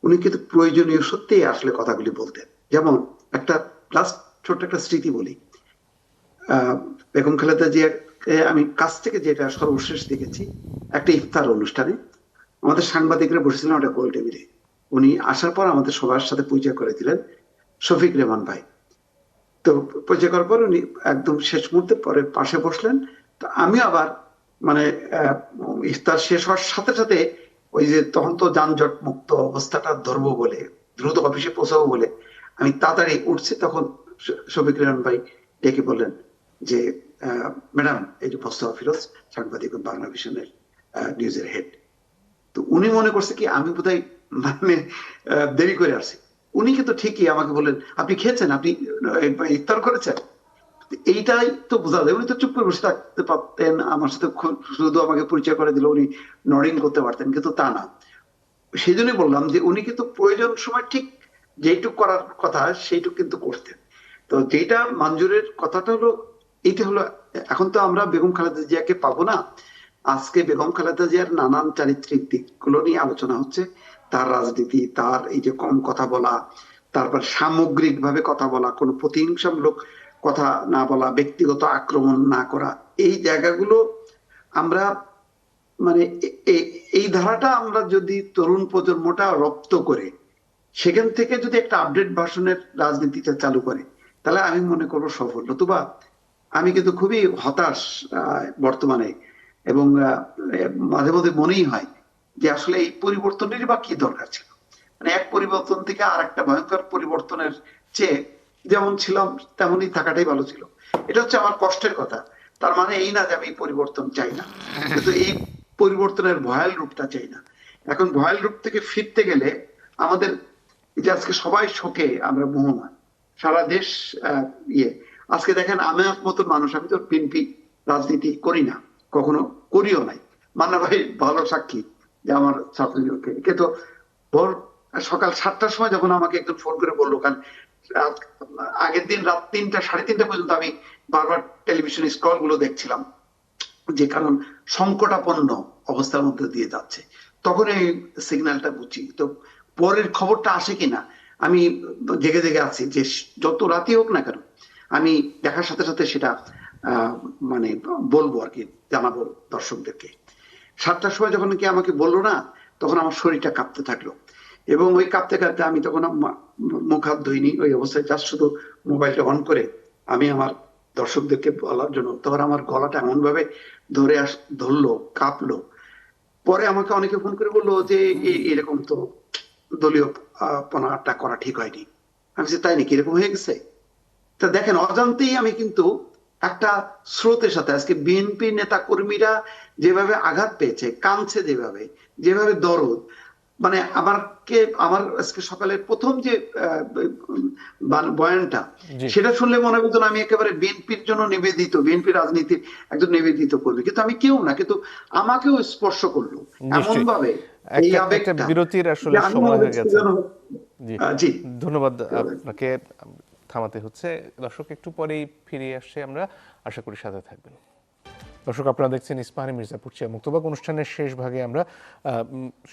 উনি কিন্তু প্রয়োজনীয় সত্যি আসলে কথাগুলি বলতেন। যেমন একটা লাস্ট ছোট্ট একটা স্মৃতি বলি, বেগম খালেদা জিয়াকে আমি কাছ থেকে যেটা সর্বশেষ দেখেছি, একটা ইফতার অনুষ্ঠানে আমাদের সাংবাদিকরা বসেছিলেন ওটা গোল টেবিলে। উনি আসার পর আমাদের সবার সাথে পরিচয় করে দিলেন শফিক রেহমান ভাই। তো পরিচয় করার পর উনি একদম শেষ মুহূর্তে পরে পাশে বসলেন। তো আমি আবার মানে ইফতার শেষ হওয়ার সাথে সাথে ওই যে তখন তো যানজট মুক্ত অবস্থাটা ধরবো বলে, দ্রুত অফিসে পৌঁছাবো বলে আমি তাড়াতাড়ি উঠছি, তখন শফিক রেহমান ভাই ডেকে বললেন যে ম্যাডাম, এই যে মোস্তফা ফিরোজ, সাংবাদিক বাংলা ভিশনের নিউজের হেড। তো উনি মনে করছে কি আমি বোধহয় মানে দেরি করে আসছি। উনি কিন্তু ঠিকই আমাকে বললেন, আপনি খেয়েছেন, আপনি ইফতার করেছেন। এইটাই তো বোঝা যায়। উনি তো চুপ করে বসে থাকতে পারতেন, আমার সাথে শুধু আমাকে পরিচয় করে দিল, উনি নডিং করতে পারতেন, কিন্তু তা না। সেই জন্যই বললাম যে উনি কিন্তু প্রয়োজন সময় ঠিক যেইটুক করার কথা সেইটুক কিন্তু করতেন। তো যেটা মঞ্জুরের কথাটা হলো, এইটা হলো এখন তো আমরা বেগম খালেদা জিয়াকে পাবো না। আজকে বেগম খালেদা জিয়ার নানান চারিত্রিক দিকগুলো নিয়ে আলোচনা হচ্ছে, তার রাজনীতি, তার এই যে কম কথা বলা, তারপর সামগ্রিক ভাবে কথা বলা, কোনো প্রতিহিংসামূলক কথা না বলা, ব্যক্তিগত আক্রমণ না করা, এই জায়গাগুলো আমরা মানে এই ধারাটা আমরা যদি তরুণ প্রজন্মটা রপ্ত করে সেখান থেকে যদি একটা আপডেট ভার্সনের রাজনীতিটা চালু করে, তাহলে আমি মনে করবো সফল। নতুবা আমি কিন্তু খুবই হতাশ বর্তমানে, এবং মাঝে মাঝে মনেই হয় যে আসলে এই পরিবর্তনেরই বা কি দরকার ছিল। মানে এক পরিবর্তন থেকে আর একটা ভয়ঙ্কর পরিবর্তনের চেয়ে যেমন ছিলাম তেমনই থাকাটাই ভালো ছিল। এটা হচ্ছে আমার কষ্টের কথা। তার মানে এই না যে আমি পরিবর্তন চাই না, কিন্তু এই পরিবর্তনের ভয়াল রূপটা চাই না। এখন ভয়াল রূপ থেকে ফিরতে গেলে আমাদের যে আজকে সবাই শোকে, আমরা মোহমান, সারা দেশ আজকে দেখেন আমার মতন মানুষ, আমি তো বিএনপি রাজনীতি করি না, কখনো করিও নাই। মান্না ভাই ভালো সাক্ষী যে আমার ছাত্রীকে কিন্তু ভোর সকাল 7টার সময় যখন আমাকে একজন ফোন করে বললো, কারণ আগের দিন রাত 3টা 3:30 পর্যন্ত আমি বারবার টেলিভিশন স্ক্রল গুলো দেখছিলাম, যে কারণ সংকটাপন্ন অবস্থার মধ্যে দিয়ে যাচ্ছে, তখন এই সিগন্যালটা বুঝি। তো পরের খবরটা আসে কিনা আমি জেগে জেগে আছি, যে যত রাতই হোক না কেন আমি দেখার সাথে সাথে সেটা মানে বলবো আর কি, জানাবো দর্শকদেরকে। 7টার সময় যখন কি আমাকে বললো না, তখন আমার শরীরটা কাঁপতে থাকলো, এবং ওই কাঁপতে কাঁপতে আমি তখন মুখ হাত ধুইনি, ওই অবস্থায় জাস্ট শুধু মোবাইলটা অন করে আমি আমার দর্শকদেরকে বলার জন্য, তখন আমার গলাটা এমন ভাবে ধরলো, কাঁপলো। পরে আমাকে অনেকে ফোন করে বললো যে এরকম তো দলীয় পনাটা করা ঠিক হয়নি। আমি বলছি, তাই নাকি, এরকম হয়ে গেছে? তা দেখেন, অজান্তেই আমি কিন্তু একটা স্রোতের সাথে, আজকে বিএনপি নেতা কর্মীরা যেভাবে আঘাত পেয়েছে, কাঁদছে যেভাবে, যেভাবে দরদ, মানে আমার আজকে সকালের প্রথম যে বয়ানটা, জি। সেটা শুনলে মনে হতো না আমি একেবারে বিএনপির জন্য নিবেদিত, বিএনপি রাজনীতির একজন নিবেদিত কর্মী, কিন্তু আমি কেউ না, কিন্তু আমাকেও স্পর্শ করলো এমন নিশ্চয়ই। ভাবে এই একটা আবেগটা, বিরতির যে আসলে আমিও সময় অনেক হয়ে গেছে। যেন জি, জি। ধন্যবাদ আপনাকে। থামাতে হচ্ছে। দর্শক, একটু পরেই ফিরে আসছে আমরা, আশা করি সাথে থাকবেন। দর্শক, আপনারা দেখছেন ইস্পাহানি মির্জাপুর চেয়ার মুক্তবাক অনুষ্ঠানের শেষ ভাগে আমরা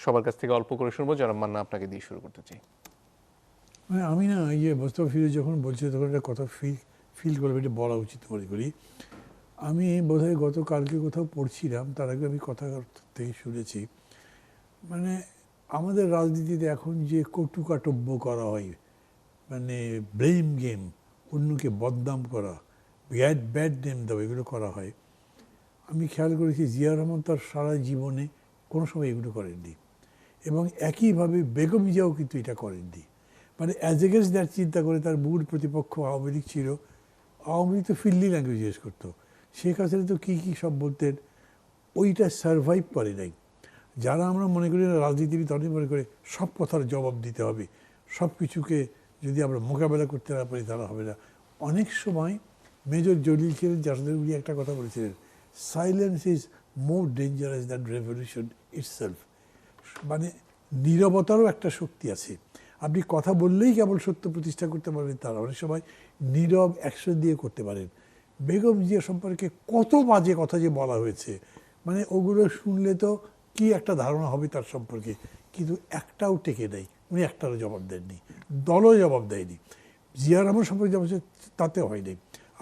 সবার কাছ থেকে অল্প করে শুনবো। জনাব মান্না, আপনাকে দিয়ে শুরু করতে চাই। মানে আমি না ইয়ে মোস্তফা ফিরোজ যখন বলছে তখন একটা কথা ফিল করবে, এটা বলা উচিত মনে করি। আমি বোধহয় গতকালকে কোথাও পড়ছিলাম, তার আগে আমি কথা থেকে শুনেছি, মানে আমাদের রাজনীতিতে এখন যে কটুকাটব্য করা হয়, মানে ব্লেম গেম, অন্যকে বদনাম করা, ব্যাড নেম দেওয়া, এগুলো করা হয়। আমি খেয়াল করেছি জিয়া রহমান তার সারা জীবনে কোনো সময় এগুলো করেননি, এবং একইভাবে বেগম জিয়াও কিন্তু এটা করেননি। মানে অ্যাজ এগেন্স্ট দ্যাট চিন্তা করে তার মূল প্রতিপক্ষ আওয়ামী লীগ ছিল। আওয়ামী লীগ তো ফিল্ডি ল্যাঙ্গুয়েজ ইউজ করতো, শেখ হাসিনা তো কী কী সব বলতেন, ওইটা সারভাইভ করে নাই। যারা আমরা মনে করি না রাজনীতিবিদ, অনেক মনে করে সব কথার জবাব দিতে হবে, সব কিছুকে যদি আমরা মোকাবেলা করতে না পারি তারা হবে না। অনেক সময় মেজর জলিল ছিলেন, যার সাথে উনি একটা কথা বলেছিলেন, silence is more dangerous than revolution itself. মানে নীরবতারও একটা শক্তি আছে। আপনি কথা বললেই কেবল সত্য প্রতিষ্ঠা করতে পারবেন তারা, অনেক সময় নীরব অ্যাকশন দিয়ে করতে পারেন। বেগম জিয়া সম্পর্কে কত বাজে কথা যে বলা হয়েছে, মানে ওগুলো শুনলে তো কি একটা ধারণা হবে তার সম্পর্কে, কিন্তু একটাও টেকে নেই, উনি একটারও জবাব দেননি, দলও জবাব দেয়নি। জিয়া রহমান সম্পর্কে জবাব তাতেও হয়নি।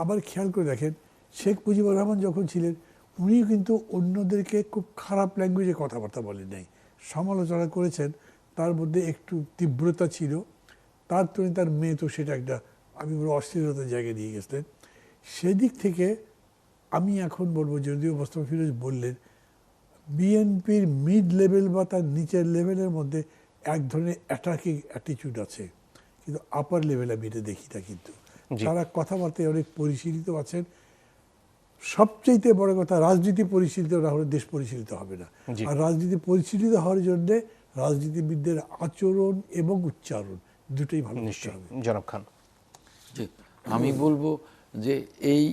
আবার খেয়াল করে দেখেন, শেখ মুজিবুর রহমান যখন ছিলেন, উনি কিন্তু অন্যদেরকে খুব খারাপ ল্যাঙ্গুয়েজে কথাবার্তা বলেন নাই, সমালোচনা করেছেন, তার মধ্যে একটু তীব্রতা ছিল। তার তুলনায় তার মেয়ে তো সেটা একটা, আমি বলবো, অস্থিরতার জায়গায় নিয়ে গেছিলেন। সেদিক থেকে আমি এখন বলবো, যদিও মোস্তফা ফিরোজ বললেন বিএনপির মিড লেভেল বা তার নিচের লেভেলের মধ্যে এক ধরনের অ্যাটাকিং অ্যাটিটিউড আছে, কিন্তু আপার লেভেলে আমি এটা দেখি না। কিন্তু তারা কথাবার্তায় অনেক পরিশীলিত আছেন। সবচেয়ে বড় কথা, রাজনীতি পরিশীলিত না হলে দেশ পরিশীলিত হবে না। আর রাজনীতি পরিশীলিত হওয়ার জন্যে রাজনীতিবিদদের আচরণ এবং উচ্চারণ দুটোই ভালো করতে হবে। জনাব খান। জি, আমি বলবো যে এই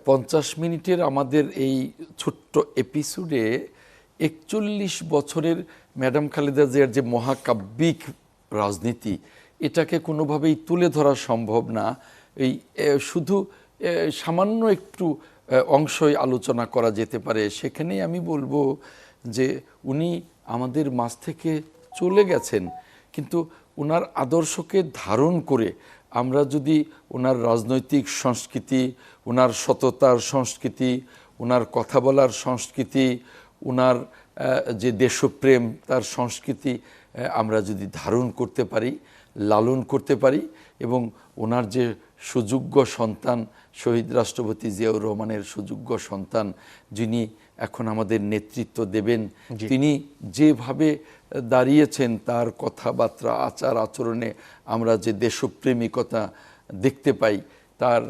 50 মিনিটের আমাদের এই ছোট্ট এপিসোডে 41 বছরের ম্যাডাম খালেদা জিয়ার যে মহাকাব্যিক রাজনীতি, এটাকে কোনোভাবেই তুলে ধরা সম্ভব না। এই শুধু সামান্য একটু অংশই আলোচনা করা যেতে পারে। সেখানেই আমি বলবো যে উনি আমাদের মাঝ থেকে চলে গেছেন, কিন্তু ওনার আদর্শকে ধারণ করে আমরা যদি ওনার রাজনৈতিক সংস্কৃতি, ওনার সততার সংস্কৃতি, ওনার কথা বলার সংস্কৃতি, ওনার যে দেশপ্রেম তার সংস্কৃতি আমরা যদি ধারণ করতে পারি, লালন করতে পারি, এবং ওনার যে সুযোগ্য সন্তান শহীদ রাষ্ট্রপতি জিয়াউর রহমানের সুযোগ্য সন্তান, যিনি এখন আমাদের নেতৃত্ব দেবেন, তিনি যেভাবে দাঁড়িয়েছেন, তার কথাবার্তা, আচার আচরণে আমরা যে দেশপ্রেমিকতা দেখতে পাই, তার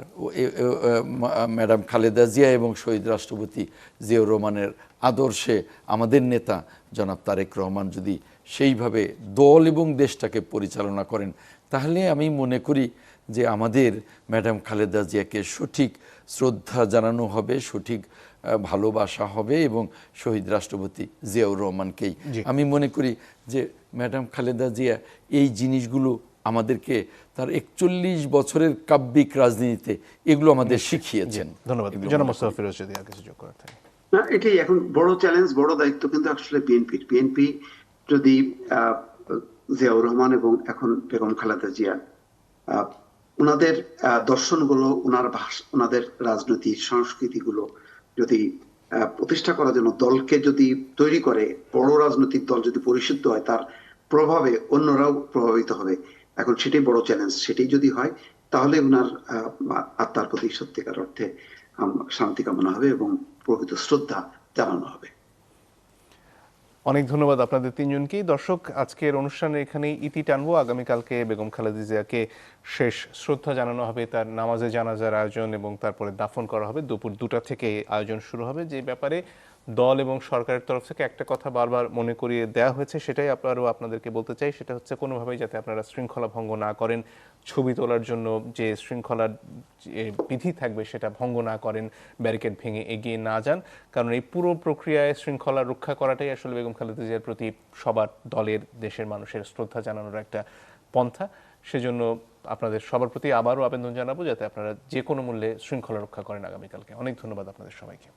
ম্যাডাম খালেদা জিয়া এবং শহীদ রাষ্ট্রপতি জিয়াউর রহমানের আদর্শে আমাদের নেতা জনাব তারেক রহমান যদি সেইভাবে দল এবং দেশটাকে পরিচালনা করেন, তাহলে আমি মনে করি যে আমাদের ম্যাডাম খালেদা জিয়াকে সঠিক শ্রদ্ধা জানানো হবে, সঠিক ভালোবাসা হবে, এবং শহীদ রাষ্ট্রপতি জিয়াউর রহমানকেই আমি মনে করি যে ম্যাডাম খালেদা জিয়া এই জিনিসগুলো আমাদেরকে তার 41 বছরের কাব্যিক রাজনীতিতে এগুলো আমাদের শিখিয়েছেন। ধন্যবাদ। জনাব মোস্তফা ফিরোজ, যদি আর কিছু যোগ করার থাকে। না, এটাই এখন বড় চ্যালেঞ্জ, বড় দায়িত্ব কিন্তু আসলে বিএনপি যদি জিয়াউর রহমান এবং এখন বেগম খালেদা জিয়া ওনাদের দর্শনগুলো, ওনাদের রাজনৈতিক সংস্কৃতিগুলো যদি প্রতিষ্ঠা করার জন্য দলকে যদি তৈরি করে, বড় রাজনৈতিক দল যদি পরিশুদ্ধ হয়, তার প্রভাবে অন্যরাও প্রভাবিত হবে। এখন সেটাই বড় চ্যালেঞ্জ। সেটাই যদি হয়, তাহলে ওনার আত্মার প্রতি সত্যিকার অর্থে শান্তি কামনা হবে এবং প্রকৃত শ্রদ্ধা জানানো হবে। অনেক ধন্যবাদ আপনাদের তিনজনকেই। দর্শক, আজকের অনুষ্ঠানে এখানেই ইতি টানবো। আগামীকালকে বেগম খালেদা জিয়াকে শেষ শ্রদ্ধা জানানো হবে, তার নামাজে জানাজার আয়োজন এবং তারপরে দাফন করা হবে। দুপুর 2টা থেকে আয়োজন শুরু হবে। যে ব্যাপারে দল এবং সরকারের তরফ থেকে একটা কথা বারবার মনে করিয়ে দেওয়া হয়েছে, সেটাই আপনাদেরকে বলতে চাই। সেটা হচ্ছে কোনোভাবেই যাতে আপনারা শৃঙ্খলা ভঙ্গ না করেন, ছবি তোলার জন্য যে শৃঙ্খলার যে বিধি থাকবে সেটা ভঙ্গ না করেন, ব্যারিকেড ভেঙে এগিয়ে না যান। কারণ এই পুরো প্রক্রিয়ায় শৃঙ্খলা রক্ষা করাটাই আসলে বেগম খালেদা জিয়ার প্রতি সবার, দলের, দেশের মানুষের শ্রদ্ধা জানানোর একটা পন্থা। সেজন্য আপনাদের সবার প্রতি আবারও আবেদন জানাবো যাতে আপনারা যে কোনো মূল্যে শৃঙ্খলা রক্ষা করেন আগামীকালকে। অনেক ধন্যবাদ আপনাদের সবাইকে।